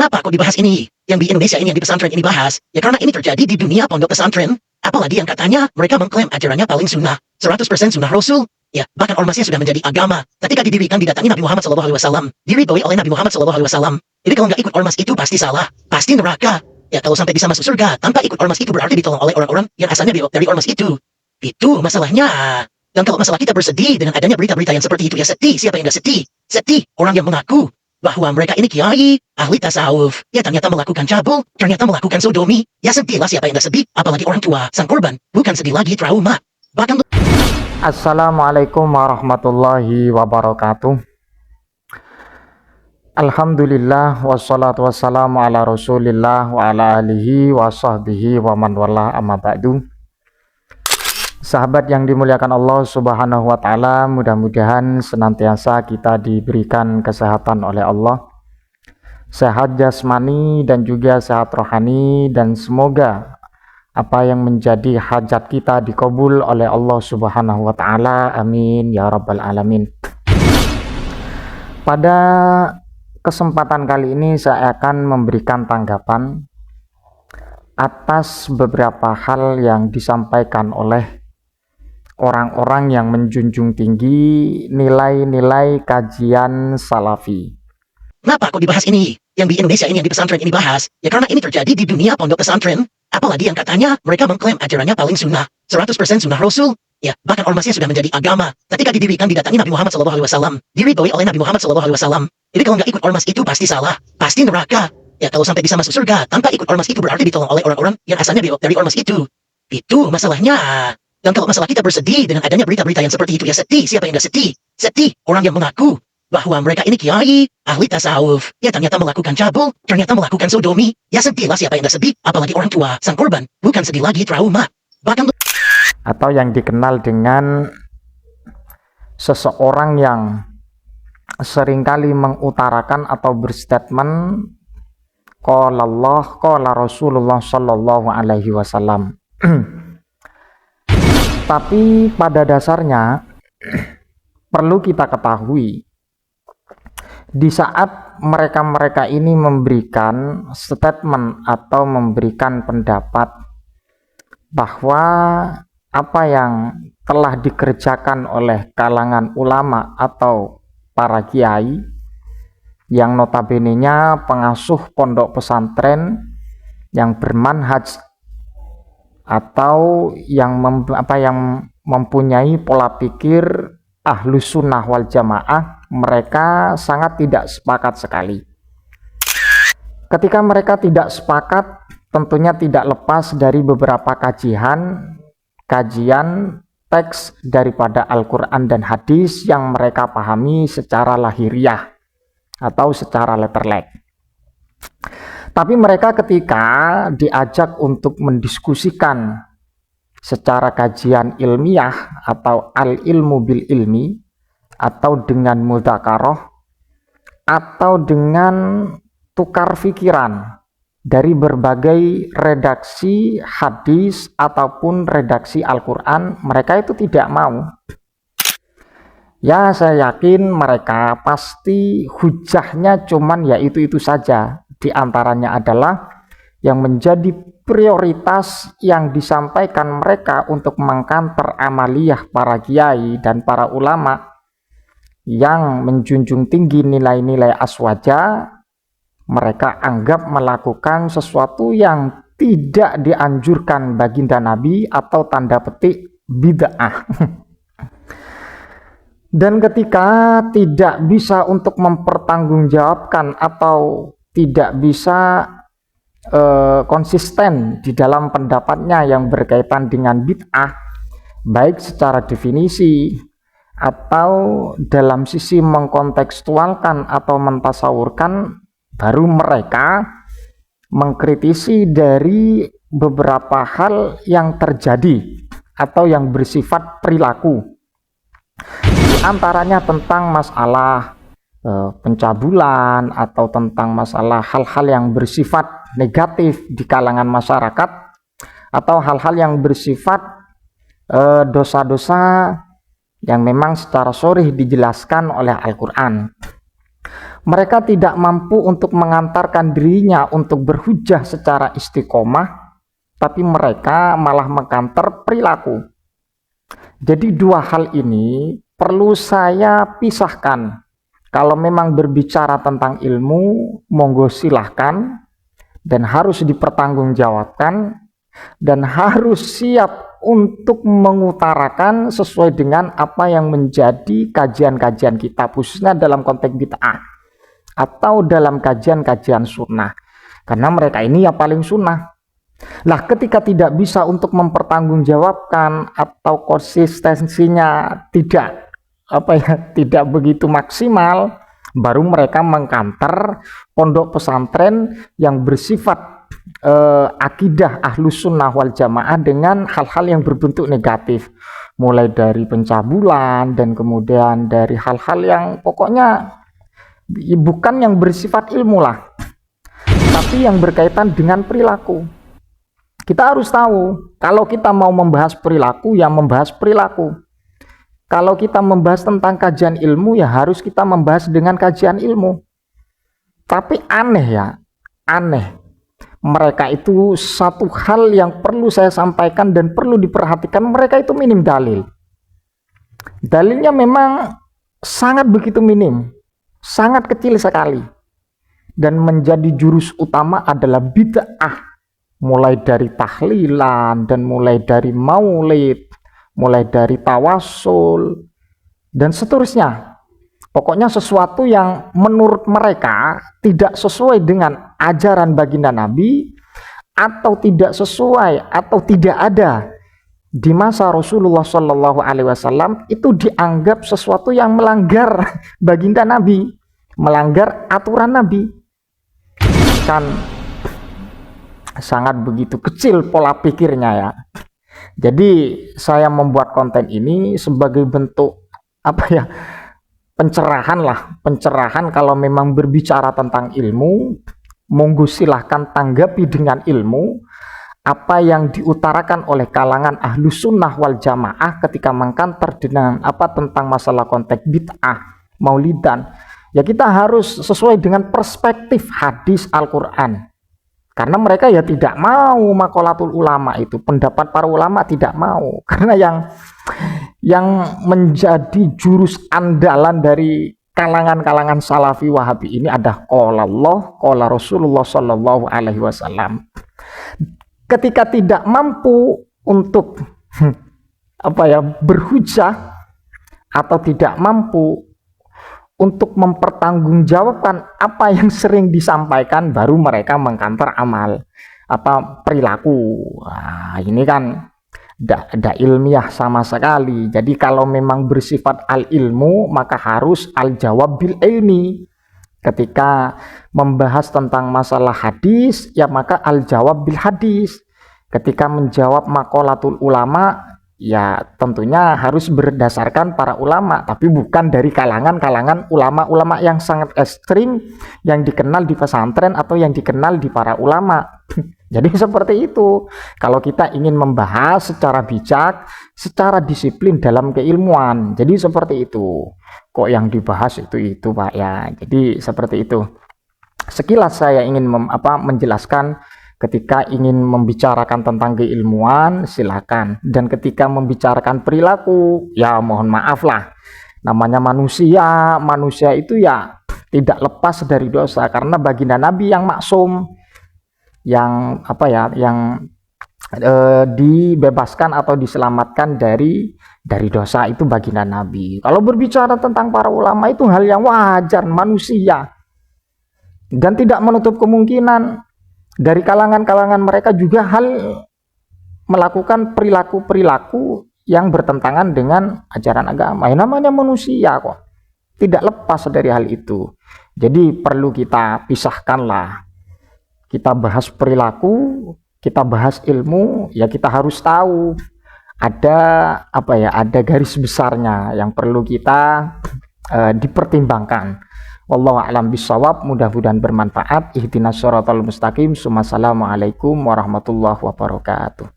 Kenapa kok dibahas ini? Yang di Indonesia ini, yang di pesantren ini bahas, ya karena ini terjadi di dunia pondok pesantren. Apalagi yang katanya mereka mengklaim ajarannya paling sunnah, 100% sunnah Rasul. Ya, bahkan ormasnya sudah menjadi agama. Ketika didirikan didatangi Nabi Muhammad SAW, diridhoi oleh Nabi Muhammad SAW. Jadi kalau nggak ikut ormas itu pasti salah, pasti neraka. Ya kalau sampai bisa masuk surga tanpa ikut ormas itu berarti ditolong oleh orang-orang yang asalnya dari ormas itu. Itu masalahnya. Dan kalau masalah kita bersedih dengan adanya berita-berita yang seperti itu, ya sedih. Siapa yang nggak sedih? Sedih orang yang mengaku bahwa mereka ini kiai, ahli tasawuf, ya ternyata melakukan cabul, ternyata melakukan sodomi. Ya sedihlah siapa yang nggak sedih, apalagi orang tua, sang korban, bukan sedih lagi trauma. Bahkan Assalamualaikum warahmatullahi wabarakatuh. Alhamdulillah wassalatu wassalamu ala rasulillah wa ala alihi wa sahbihi wa man wala amma ba'du. Sahabat yang dimuliakan Allah subhanahu wa ta'ala, mudah-mudahan senantiasa kita diberikan kesehatan oleh Allah, sehat jasmani dan juga sehat rohani, dan semoga apa yang menjadi hajat kita dikabul oleh Allah subhanahu wa ta'ala, amin ya rabbal alamin. Pada kesempatan kali ini saya akan memberikan tanggapan atas beberapa hal yang disampaikan oleh orang-orang yang menjunjung tinggi nilai-nilai kajian salafi. Kenapa kok dibahas ini? Yang di Indonesia ini, yang di pesantren ini bahas, ya karena ini terjadi di dunia pondok pesantren. Apalagi yang katanya mereka mengklaim ajarannya paling sunnah, 100% sunnah Rasul. Ya, bahkan ormasnya sudah menjadi agama. Ketika didirikan didatangi Nabi Muhammad SAW, diridhoi oleh Nabi Muhammad SAW. Jadi kalau nggak ikut ormas itu pasti salah, pasti neraka. Ya kalau sampai bisa masuk surga tanpa ikut ormas itu berarti ditolong oleh orang-orang yang asalnya dari ormas itu. Itu masalahnya. Dan kalau masalah kita bersedih dengan adanya berita-berita yang seperti itu, ya sedih. Siapa yang nggak sedih? Sedih orang yang mengaku bahwa mereka ini kiai, ahli tasawuf, ya ternyata melakukan cabul, ternyata melakukan sodomi. Ya sedihlah siapa yang nggak sedih, apalagi orang tua, sang korban, bukan sedih lagi trauma. Bahkan Atau yang dikenal dengan seseorang yang seringkali mengutarakan atau berstatement qala Allah, qala Rasulullah sallallahu alaihi wasallam. Tapi pada dasarnya perlu kita ketahui, di saat mereka-mereka ini memberikan statement atau memberikan pendapat bahwa apa yang telah dikerjakan oleh kalangan ulama atau para kiai yang notabene-nya pengasuh pondok pesantren yang bermanhaj atau yang mempunyai pola pikir ahlus sunnah wal jamaah, mereka sangat tidak sepakat sekali. Ketika mereka tidak sepakat, tentunya tidak lepas dari beberapa kajian teks daripada Al-Quran dan hadis yang mereka pahami secara lahiriah atau secara letterlek. Tapi mereka ketika diajak untuk mendiskusikan secara kajian ilmiah atau al-ilmu bil ilmi, atau dengan mudzakarah, atau dengan tukar pikiran dari berbagai redaksi hadis ataupun redaksi Al-Quran, mereka itu tidak mau. Ya, saya yakin mereka pasti hujahnya cuman ya itu saja. Di antaranya adalah yang menjadi prioritas yang disampaikan mereka untuk mengkanter amaliyah para kiai dan para ulama yang menjunjung tinggi nilai-nilai aswaja. Mereka anggap melakukan sesuatu yang tidak dianjurkan baginda Nabi atau tanda petik bid'ah. Dan ketika tidak bisa untuk mempertanggungjawabkan atau tidak bisa konsisten di dalam pendapatnya yang berkaitan dengan bid'ah, baik secara definisi atau dalam sisi mengkontekstualkan atau mentasawurkan, baru mereka mengkritisi dari beberapa hal yang terjadi atau yang bersifat perilaku. Di antaranya tentang masalah pencabulan atau tentang masalah hal-hal yang bersifat negatif di kalangan masyarakat, atau hal-hal yang bersifat dosa-dosa yang memang secara sharih dijelaskan oleh Al-Quran. Mereka tidak mampu untuk mengantarkan dirinya untuk berhujjah secara istiqomah, tapi mereka malah mengkanter perilaku. Jadi dua hal ini perlu saya pisahkan. Kalau memang berbicara tentang ilmu, monggo silahkan, dan harus dipertanggungjawabkan, dan harus siap untuk mengutarakan sesuai dengan apa yang menjadi kajian-kajian kita, khususnya dalam konteks bid'ah atau dalam kajian-kajian sunnah, karena mereka ini ya paling sunnah. Lah ketika tidak bisa untuk mempertanggungjawabkan atau konsistensinya tidak begitu maksimal, baru mereka mengkanter pondok pesantren yang bersifat akidah ahlus sunnah wal jamaah dengan hal-hal yang berbentuk negatif, mulai dari pencabulan dan kemudian dari hal-hal yang pokoknya bukan yang bersifat ilmu lah, tapi yang berkaitan dengan perilaku. Kita harus tahu, kalau kita mau membahas perilaku, ya membahas perilaku. Kalau kita membahas tentang kajian ilmu, ya harus kita membahas dengan kajian ilmu. Tapi aneh. Mereka itu satu hal yang perlu saya sampaikan dan perlu diperhatikan, mereka itu minim dalil. Dalilnya memang sangat begitu minim, sangat kecil sekali. Dan menjadi jurus utama adalah bid'ah. Mulai dari tahlilan, dan mulai dari maulid, mulai dari tawasul, dan seterusnya. Pokoknya sesuatu yang menurut mereka tidak sesuai dengan ajaran baginda Nabi, atau tidak sesuai, atau tidak ada di masa Rasulullah SAW, itu dianggap sesuatu yang melanggar baginda Nabi, melanggar aturan Nabi. Kan sangat begitu kecil pola pikirnya ya. Jadi saya membuat konten ini sebagai bentuk pencerahan. Kalau memang berbicara tentang ilmu, monggo silahkan tanggapi dengan ilmu apa yang diutarakan oleh kalangan ahlus sunnah wal jamaah ketika mengkanter dengan tentang masalah konteks bid'ah, maulidan. Ya kita harus sesuai dengan perspektif hadis Al-Quran. Karena mereka ya tidak mau makolatul ulama itu, pendapat para ulama tidak mau. Karena yang menjadi jurus andalan dari kalangan-kalangan salafi wahabi ini ada qala Allah, qala Rasulullah sallallahu alaihi wasallam. Ketika tidak mampu untuk berhujah atau tidak mampu untuk mempertanggungjawabkan apa yang sering disampaikan, baru mereka mengkanter amal perilaku. Nah, ini kan tidak ilmiah sama sekali. Jadi kalau memang bersifat al ilmu, maka harus al jawab bil ilmi. Ketika membahas tentang masalah hadis, ya maka al jawab bil hadis. Ketika menjawab maqalatul ulama, ya tentunya harus berdasarkan para ulama, tapi bukan dari kalangan ulama-ulama yang sangat ekstrim yang dikenal di pesantren atau yang dikenal di para ulama. Jadi seperti itu. Kalau kita ingin membahas secara bijak, secara disiplin dalam keilmuan, jadi seperti itu. Kok yang dibahas itu Pak ya. Jadi seperti itu. Sekilas saya ingin menjelaskan. Ketika ingin membicarakan tentang keilmuan, silakan. Dan ketika membicarakan perilaku, ya mohon maaf lah. Namanya manusia itu ya tidak lepas dari dosa. Karena baginda Nabi yang maksum, yang dibebaskan atau diselamatkan dari dosa itu baginda Nabi. Kalau berbicara tentang para ulama itu hal yang wajar, manusia. Dan tidak menutup kemungkinan dari kalangan-kalangan mereka juga melakukan perilaku-perilaku yang bertentangan dengan ajaran agama. Ya, namanya manusia kok. Tidak lepas dari hal itu. Jadi perlu kita pisahkanlah. Kita bahas perilaku, kita bahas ilmu, ya kita harus tahu ada ada garis besarnya yang perlu kita dipertimbangkan. Wallahu a'lam bishawab, mudah-mudahan bermanfaat. Ihdinas shiratal mustaqim. Assalamualaikum warahmatullahi wabarakatuh.